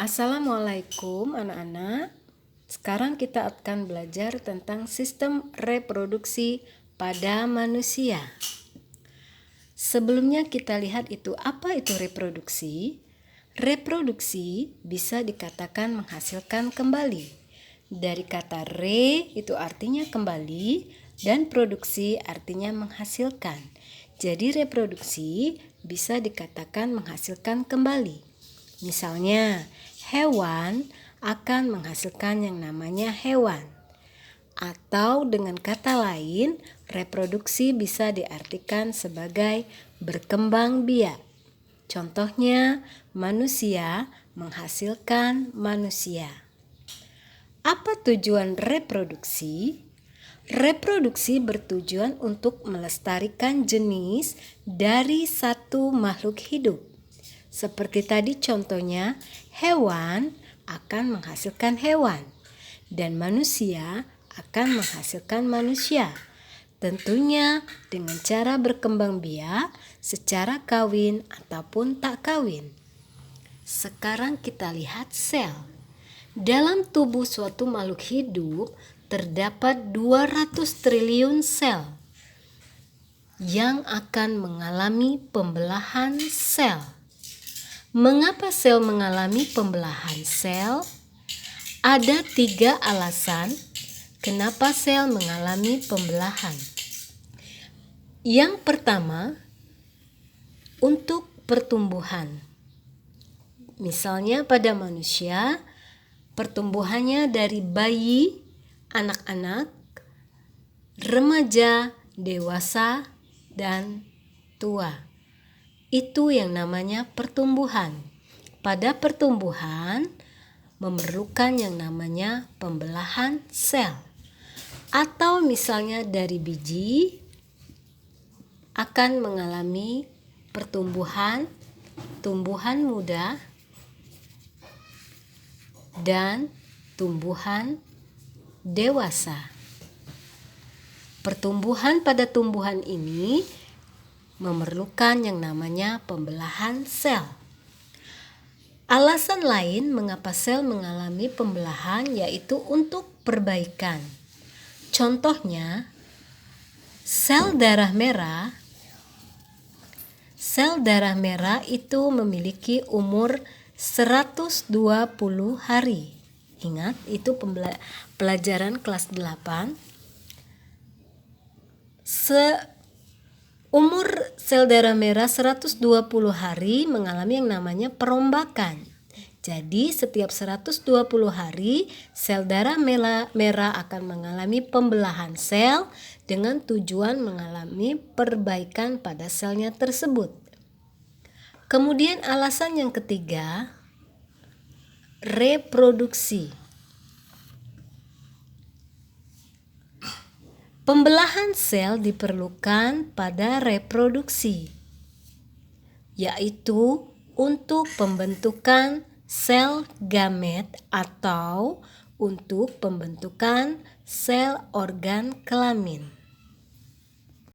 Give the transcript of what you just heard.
Assalamualaikum anak-anak. Sekarang kita akan belajar tentang sistem reproduksi pada manusia. Sebelumnya kita lihat apa itu reproduksi. Reproduksi bisa dikatakan menghasilkan kembali. Dari kata re itu artinya kembali dan produksi artinya menghasilkan. Jadi reproduksi bisa dikatakan menghasilkan kembali. Misalnya, hewan akan menghasilkan yang namanya hewan. Atau dengan kata lain, reproduksi bisa diartikan sebagai berkembang biak. Contohnya, manusia menghasilkan manusia. Apa tujuan reproduksi? Reproduksi bertujuan untuk melestarikan jenis dari satu makhluk hidup. Seperti tadi contohnya, hewan akan menghasilkan hewan dan manusia akan menghasilkan manusia. Tentunya dengan cara berkembang biak secara kawin ataupun tak kawin. Sekarang kita lihat sel. Dalam tubuh suatu makhluk hidup terdapat 200 triliun sel yang akan mengalami pembelahan sel. Mengapa sel mengalami pembelahan sel? Ada 3 alasan kenapa sel mengalami pembelahan. Yang pertama, untuk pertumbuhan. Misalnya pada manusia, pertumbuhannya dari bayi, anak-anak, remaja, dewasa, dan tua. Itu yang namanya pertumbuhan. Pada pertumbuhan memerlukan yang namanya pembelahan sel. Atau misalnya dari biji akan mengalami pertumbuhan, tumbuhan muda, dan tumbuhan dewasa. Pertumbuhan pada tumbuhan ini memerlukan yang namanya pembelahan sel. Alasan lain mengapa sel mengalami pembelahan yaitu untuk perbaikan. Contohnya, sel darah merah. Sel darah merah itu memiliki umur 120 hari. Ingat, itu pelajaran kelas 8. Umur sel darah merah 120 hari mengalami yang namanya perombakan. Jadi setiap 120 hari sel darah merah akan mengalami pembelahan sel dengan tujuan mengalami perbaikan pada selnya tersebut. Kemudian alasan yang ketiga, reproduksi. Pembelahan sel diperlukan pada reproduksi, yaitu untuk pembentukan sel gamet atau untuk pembentukan sel organ kelamin.